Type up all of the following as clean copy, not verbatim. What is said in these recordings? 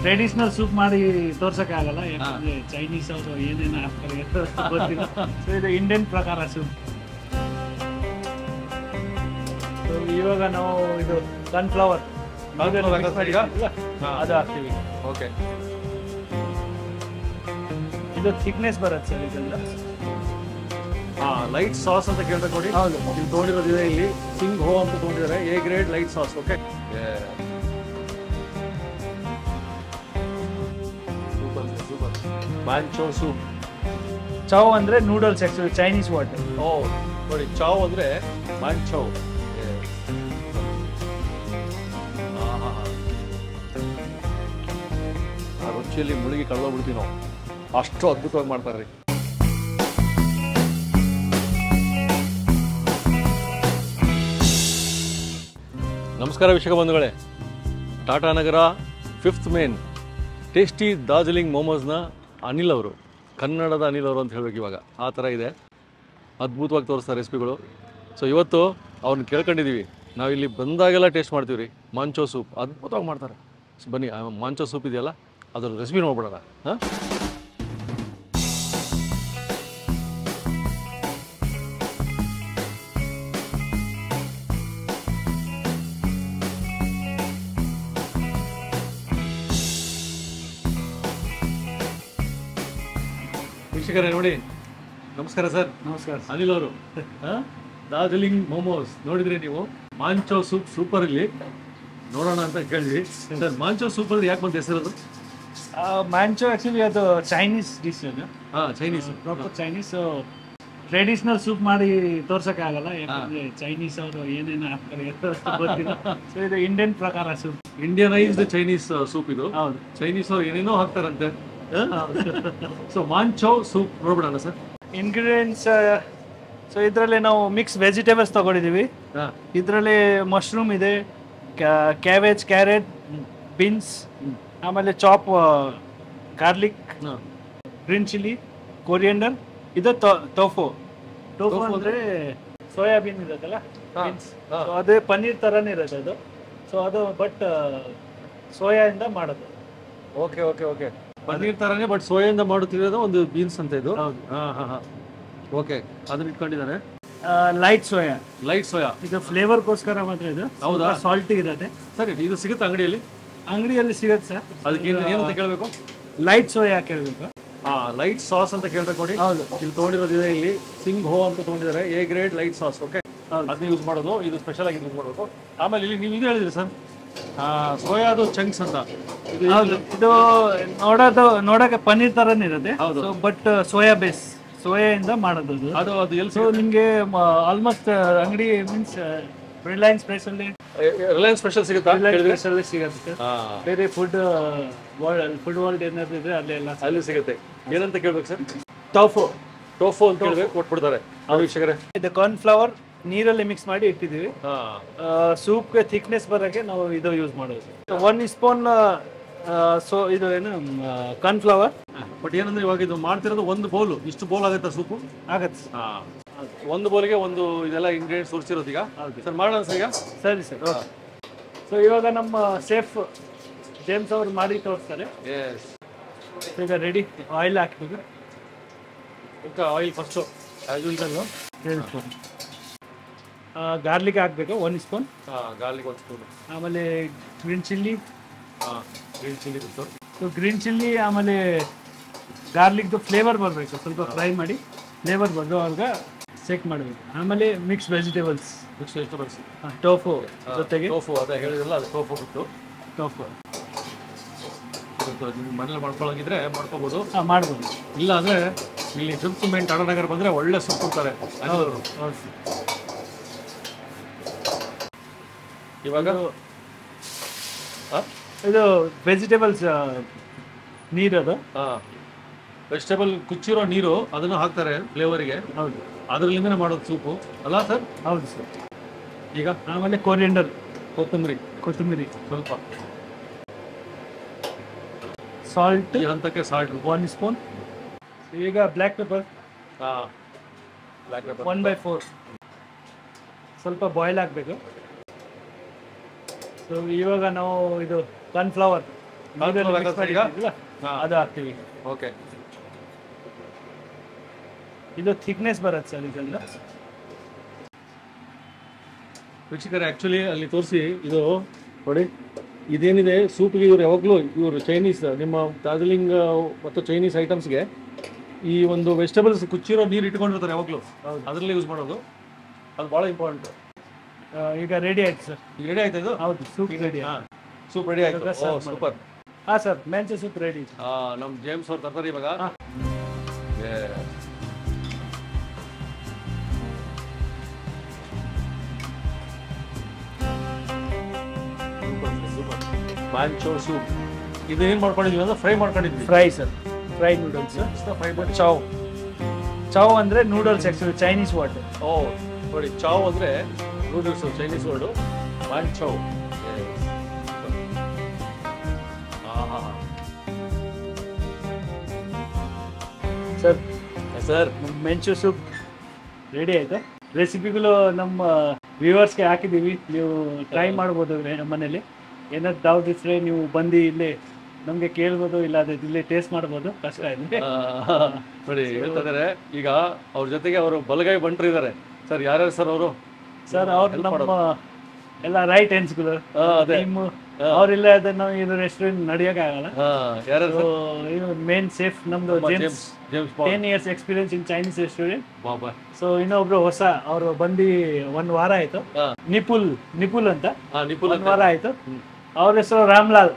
Traditional soup ಮಾಡಿ ತೋರ್ಸಕ್ಕೆ ಆಗಲ್ಲ, ಯಾಕಂದ್ರೆ ಚೈನೀಸ್ ಅವರು ಏನೇನು ಹಾಕ್ತಾರೆ ಗೊತ್ತಿಲ್ಲ. ಸೊ ಇದು ಇಂಡಿಯನ್ ಪ್ರಕಾರ ಸೂಪ್. ಸೊ ಇವಾಗ ನಾವು ಇದು ಸನ್ಫ್ಲವರ್ ಅದು ಹಾಕ್ತೀವಿ. ಓಕೆ, ಇದು ಥಿಕ್ನೆಸ್ ಬರುತ್ತೆ ಸರ್ ಇದೆಲ್ಲ. ಲೈಟ್ ಸಾಸ್ ಅಂತ ಕೇಳ್ಬೇಕು ನೋಡಿ. ಹೌದು, ಇಲ್ಲಿ ತೊಗೊಂಡಿರೋದಿದೆ, ಇಲ್ಲಿ ಸಿಂಗ್ ಹೋ ಅಂತ ತೊಗೊಂಡಿದ್ದಾರೆ, A grade light sauce. Okay, super. Manchow soup. Chow ಅಂದ್ರೆ ನೂಡಲ್ಸ್, ಆಕ್ಚುಲಿ ಚೈನೀಸ್ ವರ್ಡ್. ಓ ನೋಡಿ, ಚಾವ್ ಅಂದ್ರೆ ಮ್ಯಾಂಚೋ. ಆ ರುಚಿಯಲ್ಲಿ ಮುಳುಗಿ ಕಳೆದೋಗ್ಬಿಡ್ತೀವಿ ನಾವು, ಅಷ್ಟು ಅದ್ಭುತವಾಗಿ ಮಾಡ್ತಾರೆ. ನಮಸ್ಕಾರ ವೀಕ್ಷಕ ಬಂಧುಗಳೇ, Tata Nagar 5th main tasty Darjeeling ಮೋಮೋಸ್ನ ಅನಿಲ್ ಅವರು, ಕನ್ನಡದ ಅನಿಲ್ ಅವರು ಅಂತ ಹೇಳಬೇಕು ಇವಾಗ, ಆ ಥರ ಇದೆ. ಅದ್ಭುತವಾಗಿ ತೋರಿಸ್ತಾರೆ ರೆಸಿಪಿಗಳು. ಸೊ ಇವತ್ತು ಅವ್ರನ್ನ ಕೇಳ್ಕೊಂಡಿದ್ದೀವಿ, ನಾವು ಇಲ್ಲಿ ಬಂದಾಗೆಲ್ಲ ಟೇಸ್ಟ್ ಮಾಡ್ತೀವಿ ರೀ. ಮಾಂಚೋ ಸೂಪ್ ಅದ್ಭುತವಾಗಿ ಮಾಡ್ತಾರೆ. ಬನ್ನಿ, ಮಾಂಚೋ ಸೂಪ್ ಇದೆಯಲ್ಲ ಅದ್ರ ರೆಸಿಪಿ ನೋಡ್ಬಿಡೋಣ. ಹಾಂ, ವೀಕ್ಷಕರೇ ನೋಡಿ, ನಮಸ್ಕಾರ ಸರ್. ನಮಸ್ಕಾರ ಅನಿಲ್ ಅವರು. ಡಾರ್ಜಿಲಿಂಗ್ ಮೋಮೋಸ್ ನೋಡಿದ್ರಿ ನೀವು, ಮಾಂಚೋ ಸೂಪ್ ಸೂಪರ್. ಇಲ್ಲಿ ನೋಡೋಣ ಅಂತ ಕೇಳಿದ್ವಿ ಸರ್. ಮಾಂಚೋ ಸೂಪ್ ಅಲ್ಲಿ ಯಾಕೆ ಬಂತ ಹೆಸರದು? ಮ್ಯಾಂಚೋ ಆಕ್ಚುಲಿ ಅದು ಚೈನೀಸ್ ಡಿಶ್ ಅದು. Chinese, proper Chinese. Traditional soup ಮಾಡಿ ತೋರ್ಸಕ್ಕೆ ಆಗಲ್ಲ, ಯಾಕಂದ್ರೆ ಚೈನೀಸ್ ಅವರು ಏನೇನು ಹಾಕ್ತಾರೆ ಗೊತ್ತಿಲ್ಲ. ಸೊ ಇದು ಇಂಡಿಯನ್ ಪ್ರಕಾರ ಸೂಪ್, ಇಂಡಿಯನೈಸ್ಡ್ ಚೈನೀಸ್ ಸೂಪ್ ಇದು. ಹೌದು, ಚೈನೀಸ್ ಅವ್ರು ಏನೇನೋ ಹಾಕ್ತಾರಂತೆ. ಸೊ ಮಾಂಚೋ ಸೂಪ್ ನೋಡ್ಬಿಡೋಣ ಸರ್. ಇಂಗ್ರೀಡಿಯೆಂಟ್ಸ್. ಸೊ ಇದರಲ್ಲಿ ನಾವು ಮಿಕ್ಸ್ ವೆಜಿಟೇಬಲ್ಸ್ ತಗೊಂಡಿದ್ದೀವಿ. ಇದರಲ್ಲಿ ಮಶ್ರೂಮ್ ಇದೆ, ಕ್ಯಾಬೇಜ್, ಕ್ಯಾರೆಟ್, ಬೀನ್ಸ್, ಆಮೇಲೆ chop garlic, green chilli, coriander. ಇದು ಟೋಫು ಅಂದ್ರೆ ಸೋಯಾಬೀನ್ ಇರುತ್ತಲ್ಲ, ಸೊ ಅದೇ ಪನ್ನೀರ್ ತರನೇ ಇರುತ್ತೆ ಅದು. ಸೊ ಅದು ಬಟ್ ಸೋಯಾದಿಂದ ಮಾಡೋದು. ಓಕೆ ಓಕೆ ಓಕೆ, ಪನ್ನೀರ್ ತರನೇ ಬಟ್ ಸೋಯಿಂದ ಮಾಡುತ್ತಿರೋದು ಒಂದು ಬೀನ್ಸ್ ಅಂತ ಇದು. ಹೌದು. ಓಕೆ, ಅದನ್ನ ಇಟ್ಕೊಂಡಿದ್ದಾನೆ. Light soya. ಲೈಟ್ ಸೋಯಾ ಇದು ಫ್ಲೇವರ್ಗೋಸ್ಕರ ಮಾತ್ರ. ಇದು ಹೌದಾ? ಸಾಲ್ಟಿ ಇರುತ್ತೆ. ಸರಿ, ಇದು ಸಿಗುತ್ತೆ ಅಂಗಡಿಯಲ್ಲಿ? ಅಂಗಡಿಯಲ್ಲಿ ಸಿಗುತ್ತೆ ಸರ್. ಅದಕ್ಕೆ ಏನಂತ ಕೇಳಬೇಕು? ಲೈಟ್ ಸೋಯಾ ಕೇಳಬೇಕು. ಲೈಟ್ ಸಾಸ್ ಅಂತ ಕೇಳ್ಬೇಕು ನೋಡಿ. ಹೌದು, ಇಲ್ಲಿ ತೊಗೊಂಡಿರೋದಿದೆ, ಇಲ್ಲಿ ಸಿಂಗ್ ಹೋ ಅಂತ ತೊಗೊಂಡಿದ್ದಾರೆ, A grade light sauce. Okay, ಅದನ್ನ ಯೂಸ್ ಮಾಡೋದು, ಇದು ಸ್ಪೆಷಲ್ ಆಗಿ ಯೂಸ್ ಮಾಡಬೇಕು. ಆಮೇಲೆ ಇಲ್ಲಿ ನೀವು ಇದು ಹೇಳಿದ್ರಿ ಸರ್, ಸೋಯಾದು ಚಂಕ್ಸ್ ಅಂತ. ಇದು ನೋಡಕ್ಕೆ ಪನ್ನೀರ್ ತರನೇ ಇರುತ್ತೆ. ಹೌದು, ಬಟ್ ಸೋಯಾ ಬೇಸ್, ಸೋಯಾದಿಂದ ಮಾಡೋದು ಅದು. ಅದು ಎಲ್ಲಿ? ಸೊ ನಿಮ್ಗೆ ಆಲ್ಮೋಸ್ಟ್ ಅಂಗಡಿ ಮೀನ್ಸ್ ರಿಲಯನ್ಸ್ ಪ್ರೈಸ್ ಅಲ್ಲಿ, ರಿಲಯನ್ಸ್ ಸ್ಪೆಷಲ್ ಸಿಗುತ್ತಾ? ಸಿಗುತ್ತೆ. ಬೇರೆ ಫುಡ್ ವರ್ಲ್ಡ್ ಏನಾದ್ರು ಇದ್ರೆ ಅಲ್ಲಿ ಸಿಗುತ್ತೆ. ಏನಂತ ಕೇಳ್ಬೇಕು ಸರ್? ಟೋಫು. ಟೋಫು ಅಂತ ಕೇಳ್ಬೇಕು, ಕೊಟ್ಬಿಡ್ತಾರೆ. ವೀಕ್ಷಕರೇ, ಇದು ಕಾರ್ನ್ ಫ್ಲವರ್ ನೀರಲ್ಲಿ ಮಿಕ್ಸ್ ಮಾಡಿ ಇಟ್ಟಿದ್ದೀವಿ. ಸೂಪ್ಗೆ ಥಿಕ್ನೆಸ್ ಬರೋಕ್ಕೆ ನಾವು ಇದು ಯೂಸ್ ಮಾಡೋದು. 1 ಸ್ಪೂನ್ ಸೊ ಇದು ಏನು ಕಾರ್ನ್ ಫ್ಲವರ್. ಬಟ್ ಏನಂದ್ರೆ ಇವಾಗ ಇದು ಮಾಡ್ತಿರೋದು ಒಂದು ಬೌಲ್, ಇಷ್ಟು ಬೌಲ್ ಆಗುತ್ತಾ ಸೂಪು? ಆಗತ್ತೆ. ಒಂದು ಬೌಲ್ಗೆ ಒಂದು ಇದೆಲ್ಲ ಇಂಗ್ರೀಡಿಯೆಂಟ್ಸ್ ತೋರಿಸಿರೋದು ಈಗ. ಸರ್ ಮಾಡೋಣ ಸರ್ ಈಗ? ಸರಿ ಸರ್, ಓಕೆ. ಸೊ ಇವಾಗ ನಮ್ಮ ಸೇಫ್ ಜೇಮ್ಸ್ ಅವರು ಮಾಡಿ ತೋರಿಸ್ತಾರೆ. ಈಗ ರೆಡಿ. ಆಯಿಲ್ ಹಾಕ್ಬೇಕು. ಆಯಿಲ್ ಫಸ್ಟು ಗಾರ್ಲಿಕ್ ಹಾಕ್ಬೇಕು 1 ಸ್ಪೂನ್. Garlic 1 spoon. ಆಮೇಲೆ ಗ್ರೀನ್ ಚಿಲ್ಲಿ. ಗ್ರೀನ್ ಚಿಲ್ಲಿ ಬಿಟ್ಟು, ಸೊ ಗ್ರೀನ್ ಚಿಲ್ಲಿ ಆಮೇಲೆ ಗಾರ್ಲಿಕ್ದು ಫ್ಲೇವರ್ ಬರಬೇಕು, ಸ್ವಲ್ಪ ಫ್ರೈ ಮಾಡಿ ಫ್ಲೇವರ್ ಬರೋವಾಗ ಚೆಕ್ ಮಾಡಬೇಕು. ಆಮೇಲೆ mix vegetables. Mix vegetables, tofu ಜೊತೆಗೆ. ಟೋಫು ಅದೇ ಹೇಳಿದ್ರಲ್ಲ, ಅದು ಟೋಫು ಬಿಟ್ಟು. ಟೋಫು ನೀವು ಮನೇಲಿ ಮಾಡ್ಕೊಳ್ಳೋಗಿದ್ರೆ ಮಾಡ್ಕೋಬೋದು, ಮಾಡ್ಬೋದು. ಇಲ್ಲ ಅಂದರೆ ಇಲ್ಲಿ 5th ಮೇನ್ ಟಾಟಾ ನಗರ ಬಂದರೆ ಒಳ್ಳೆ ಸೊಪ್ಪು ಕೊಡ್ತಾರೆ. ಇವಾಗ ಇದು ವೆಜಿಟೇಬಲ್ಸ್ ನೀರದು. ವೆಜಿಟೇಬಲ್ ಕುಚ್ಚಿರೋ ನೀರು ಅದನ್ನು ಹಾಕ್ತಾರೆ ಫ್ಲೇವರಿಗೆ. ಹೌದು, ಅದರಲ್ಲಿಂದನೇ ಮಾಡೋದು ಸೂಪು ಅಲ್ಲ ಸರ್? ಹೌದು ಸರ್. ಈಗ ಆಮೇಲೆ ಕೊರಿಯಂಡರ್, ಕೊತ್ತಂಬರಿ ಸ್ವಲ್ಪ, ಸಾಲ್ಟ್, ಈ ಹಂತಕ್ಕೆ ಸಾಲ್ಟ್ 1 ಸ್ಪೂನ್. ಈಗ ಬ್ಲ್ಯಾಕ್ ಪೆಪ್ಪರ್, ಬ್ಲ್ಯಾಕ್ ಪೆಪ್ಪರ್ 1/4. ಸ್ವಲ್ಪ ಬಾಯ್ಲ್ ಆಗಬೇಕು. ಸೊ ಇವಾಗ ನಾವು ಇದು ಕಾರ್ನ್ ಫ್ಲವರ್ ಅದು ಹಾಕ್ತೀವಿ. ಓಕೆ, ಇದು ಥಿಕ್ನೆಸ್ ಬರುತ್ತೆ ಸರ್ ಇದೆಲ್ಲ. ವೀಕ್ಷಕರೇ ಆ್ಯಕ್ಚುಲಿ ಅಲ್ಲಿ ತೋರಿಸಿ ಇದು ನೋಡಿ, ಇದೇನಿದೆ ಸೂಪ್ಗೆ ಇವರು ಯಾವಾಗಲೂ ಇವರು ಚೈನೀಸ್ ನಿಮ್ಮ ಡಾರ್ಜಿಲಿಂಗ್ ಮತ್ತು ಚೈನೀಸ್ ಐಟಮ್ಸ್ಗೆ ಈ ಒಂದು ವೆಜಿಟೇಬಲ್ಸ್ ಕುಚ್ಚಿರೋ ನೀರು ಇಟ್ಕೊಂಡಿರ್ತಾರೆ ಯಾವಾಗಲೂ, ಅದರಲ್ಲಿ ಯೂಸ್ ಮಾಡೋದು. ಅದು ಭಾಳ ಇಂಪಾರ್ಟೆಂಟ್. ಈಗ ರೆಡಿ ಆಯ್ತು ಸರ್. ಈಗ ರೆಡಿ ಆಯ್ತು ಇದು? ಹೌದು, ಸೂಪ್ ರೆಡಿ. ಸೂಪ್ ರೆಡಿ ಆಯ್ತು. ಸೂಪರ್. ಹಾಂ ಸರ್, ಮೆಂಚೆ ಸೂಪ್ ರೆಡಿ. ನಮ್ಮ ಜೇಮ್ಸ್ ಅವ್ರು ತರ್ತಾರೆ ಇವಾಗ. ಮ್ಯಾಂಚೋ ಸೂಪ್ ಇದು ಏನು ಮಾಡ್ಕೊಂಡಿದ್ವಿ ಅಂದ್ರೆ ಫ್ರೈ ಮಾಡ್ಕೊಂಡಿದ್ವಿ. Fry sir, fry noodles. Fry ಮಾಡಿ ಚಾವ್. ಚಾವ್ ಅಂದರೆ ನೂಡಲ್ಸ್ ಆ್ಯಕ್ಚುಲಿ ಚೈನೀಸ್ ವರ್ಡ್. ಓ ನೋಡಿ, ಚಾವ್ ಅಂದರೆ noodles Chinese word. Manchow. Sir sir manchow soup ready ಆಯಿತು. ರೆಸಿಪಿಗಳು ನಮ್ಮ ವ್ಯೂವರ್ಸ್ಗೆ ಹಾಕಿದ್ದೀವಿ, ನೀವು ಟ್ರೈ ಮಾಡ್ಬೋದು ಮನೇಲಿ. ಏನಾದ್ರು ಡೌಟ್ ಇದ್ರೆ ನೀವು ಬಂದು ಇಲ್ಲೇ ನಮಗೆ ಕೇಳ್ಬೋದು, ಇಲ್ಲ ಅದೇ ಇಲ್ಲೇ ಟೇಸ್ಟ್ ಮಾಡ್ಬೋದು. ಕಷ್ಟ ಇದೆ ನೋಡಿ ಹೇಳ್ತಿದ್ದಾರೆ. ಈಗ ಅವ್ರ ಜೊತೆಗೆ ಅವರು ಬಲಗೈ ಬಂಟ್ರು ಇದ್ದಾರೆ ಸರ್. ಯಾರ್ಯಾರು ಸರ್ ಅವರು? ಸರ್ ಅವ್ರು ನಮ್ಮ ಎಲ್ಲ ರೈಟ್ ಹ್ಯಾಂಡ್ಸ್ಗಳು ಟೀಮು. ಅವರಿಲ್ಲ ಅದನ್ನ ನಾವು ಇದು ರೆಸ್ಟೋರೆಂಟ್ ನಡೆಯೋಕ್ಕಾಗಲ್ಲ. ಯಾರು? ಇದು ಮೇನ್ ಸೇಫ್ ನಮ್ದು James. 10 years experience in Chinese restaurant. So ಇನ್ನೊಬ್ರು ಹೊಸ ಅವರು ಬಂದು 1 ವಾರ ಆಯ್ತು. ನಿಪುಲ್ ಅಂತ 1 ವಾರ ಆಯ್ತು. ಅವ್ರ ಹೆಸರು ರಾಮ್ಲಾಲ್.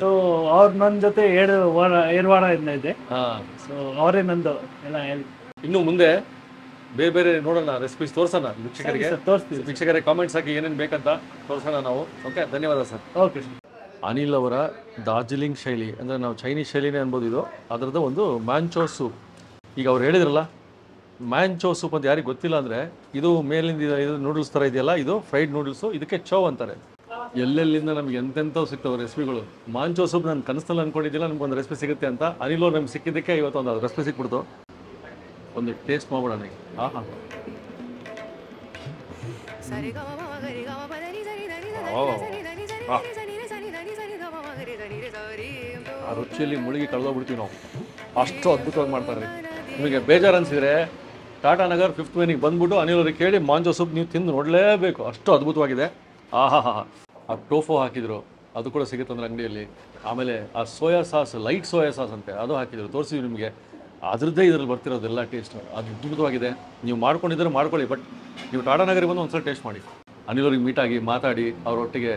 ಸೊ ಅವ್ರ ನನ್ನ ಜೊತೆ 2 ವಾರದಿಂದ ಇದೆ. ಸೊ ಅವರೇ ನಂದು ಎಲ್ಲ ಹೇಳಿ. ಇನ್ನು ಮುಂದೆ ಬೇರೆ ಬೇರೆ ನೋಡೋಣ, ರೆಸಿಪೀಸ್ ತೋರ್ಸೋಣ ವೀಕ್ಷಕರಿಗೆ. ತೋರಿಸ್ತೀವಿ ವೀಕ್ಷಕರಿಗೆ ಕಾಮೆಂಟ್ಸ್ ಹಾಕಿ ಏನೇನು ಬೇಕಂತ ತೋರ್ಸೋಣ ನಾವು. ಓಕೆ, ಧನ್ಯವಾದ ಸರ್. Okay sir. ಅನಿಲ್ ಅವರ ಡಾರ್ಜಿಲಿಂಗ್ ಶೈಲಿ ಅಂದರೆ ನಾವು ಚೈನೀಸ್ ಶೈಲಿನೇ ಅನ್ಬೋದು ಇದು. ಅದರದ್ದು ಒಂದು ಮ್ಯಾಂಚೋ ಸೂಪ್. ಈಗ ಅವ್ರು ಹೇಳಿದ್ರಲ್ಲ ಮ್ಯಾಂಚೋ ಸೂಪ್ ಅಂತ ಯಾರಿಗೆ ಗೊತ್ತಿಲ್ಲ ಅಂದರೆ, ಇದು ಮೇಲಿಂದ ಇದು ನೂಡಲ್ಸ್ ಥರ ಇದೆಯಲ್ಲ, ಇದು ಫ್ರೈಡ್ ನೂಡಲ್ಸು. ಇದಕ್ಕೆ ಚೌ ಅಂತಾರೆ. ಎಲ್ಲೆಲ್ಲಿಂದ ನಮ್ಗೆ ಎಂತೆಂಥವು ಸಿಗ್ತವೆ ರೆಸಿಪಿಗಳು. ಮಾಂಚೋ ಸೂಪ್ ನಾನು ಕನಸಲ್ಲಿ ಅಂದ್ಕೊಂಡಿದ್ದಿಲ್ಲ ನಮ್ಗೊಂದು ರೆಸಿಪಿ ಸಿಗುತ್ತೆ ಅಂತ. ಅನಿಲ್ ಅವ್ರು ನಮ್ಗೆ ಸಿಕ್ಕಿದ್ದಕ್ಕೆ ಇವತ್ತು ಒಂದು ರೆಸಿಪಿ ಸಿಕ್ಬಿಡ್ತು. ಒಂದು ಟೇಸ್ಟ್ ಮಾಡ್ಬಿಡೋಣ. ಆ ರುಚಿಯಲ್ಲಿ ಮುಳುಗಿ ಕಳೆದೋಗ್ಬಿಡ್ತೀವಿ ನಾವು, ಅಷ್ಟು ಅದ್ಭುತವಾಗಿ ಮಾಡ್ತಾರೆ. ನಿಮಗೆ ಬೇಜಾರು ಅನಿಸಿದರೆ ಟಾಟಾ ನಗರ್ 5th ಮೇನಿಗೆ ಬಂದ್ಬಿಟ್ಟು ಅನಿಲ್ ಅವ್ರಿಗೆ ಕೇಳಿ ಮಾಂಜೋ ಸೂಪ್ ನೀವು ತಿಂದು ನೋಡಲೇಬೇಕು, ಅಷ್ಟು ಅದ್ಭುತವಾಗಿದೆ. ಆ ಟೋಫೋ ಹಾಕಿದ್ರು, ಅದು ಕೂಡ ಸಿಗುತ್ತೆ ಅಂದ್ರೆ ಅಂಗಡಿಯಲ್ಲಿ. ಆಮೇಲೆ ಆ soya sauce, light soya sauce ಅಂತೆ, ಅದು ಹಾಕಿದ್ರು. ತೋರಿಸಿದ್ವಿ ನಿಮಗೆ. ಅದರದ್ದೇ ಇದರಲ್ಲಿ ಬರ್ತಿರೋದೆಲ್ಲ ಟೇಸ್ಟ್ ಅದ್ಭುತವಾಗಿದೆ. ನೀವು ಮಾಡ್ಕೊಂಡಿದ್ರೆ ಮಾಡ್ಕೊಳ್ಳಿ, ಬಟ್ ನೀವು ಟಾಟಾ ನಗರಿಗೆ ಬಂದು ಒಂದ್ಸಲ ಟೇಸ್ಟ್ ಮಾಡಿ. ಅನಿಲ್ ಅವ್ರಿಗೆ ಮೀಟಾಗಿ ಮಾತಾಡಿ ಅವರೊಟ್ಟಿಗೆ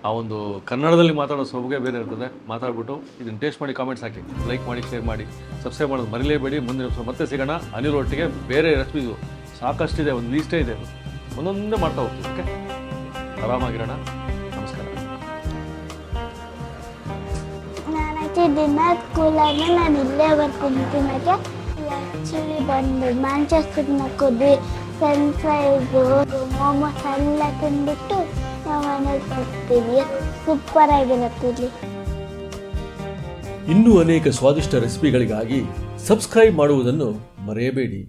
ಆ ಒಂದು ಕನ್ನಡದಲ್ಲಿ ಮಾತಾಡೋ ಸೊಬಗೆ ಬೇರೆ ಇರ್ತದೆ. ಮಾತಾಡ್ಬಿಟ್ಟು ಇದನ್ನು ಟೇಸ್ಟ್ ಮಾಡಿ ಕಾಮೆಂಟ್ಸ್ ಹಾಕಿ, ಲೈಕ್ ಮಾಡಿ, ಶೇರ್ ಮಾಡಿ, ಸಬ್ಸ್ಕ್ರೈಬ್ ಮಾಡೋದು ಮರಿಲೇಬೇಡಿ. ಮುಂದಿನ ಮತ್ತೆ ಸಿಗೋಣ. ಅನಿಲ್ ಒಟ್ಟಿಗೆ ಬೇರೆ ರೆಸಿಪೀಸು ಸಾಕಷ್ಟಿದೆ, ಒಂದು ಲೀಸ್ಟೇ ಇದೆ, ಒಂದೊಂದೇ ಮಾಡ್ತಾ ಹೋಗ್ತೀವಿ. ಓಕೆ, ಆರಾಮಾಗಿರೋಣ. ನಮಸ್ಕಾರ. ನಾನೈತೆ ದಿನ ಸ್ಕೂಲಾಗ ನಾನು ಇಲ್ಲೇ ಬರ್ತೀನಿ ತಿನ್ನೋಕ್ಕೆ. ಆ್ಯಕ್ಚುಲಿ ಬಂದು ಮ್ಯಾಂಚೆಸ್ಟರ್ನ ಕುದ್ವಿ, ಫ್ರೆಂಚ್ ಫ್ರೈಸು, ಮೋಮೋಸ್ ಎಲ್ಲ ತಿಂದ್ಬಿಟ್ಟು ನಾವು ಮನೇಲಿ ಬರ್ತೀವಿ. ಸೂಪರ್ ಆಗಿರುತ್ತೆ ಇಲ್ಲಿ. ಇನ್ನೂ ಅನೇಕ ಸ್ವಾದಿಷ್ಟ ರೆಸಿಪಿಗಳಿಗಾಗಿ ಸಬ್ಸ್ಕ್ರೈಬ್ ಮಾಡುವುದನ್ನು ಮರೆಯಬೇಡಿ.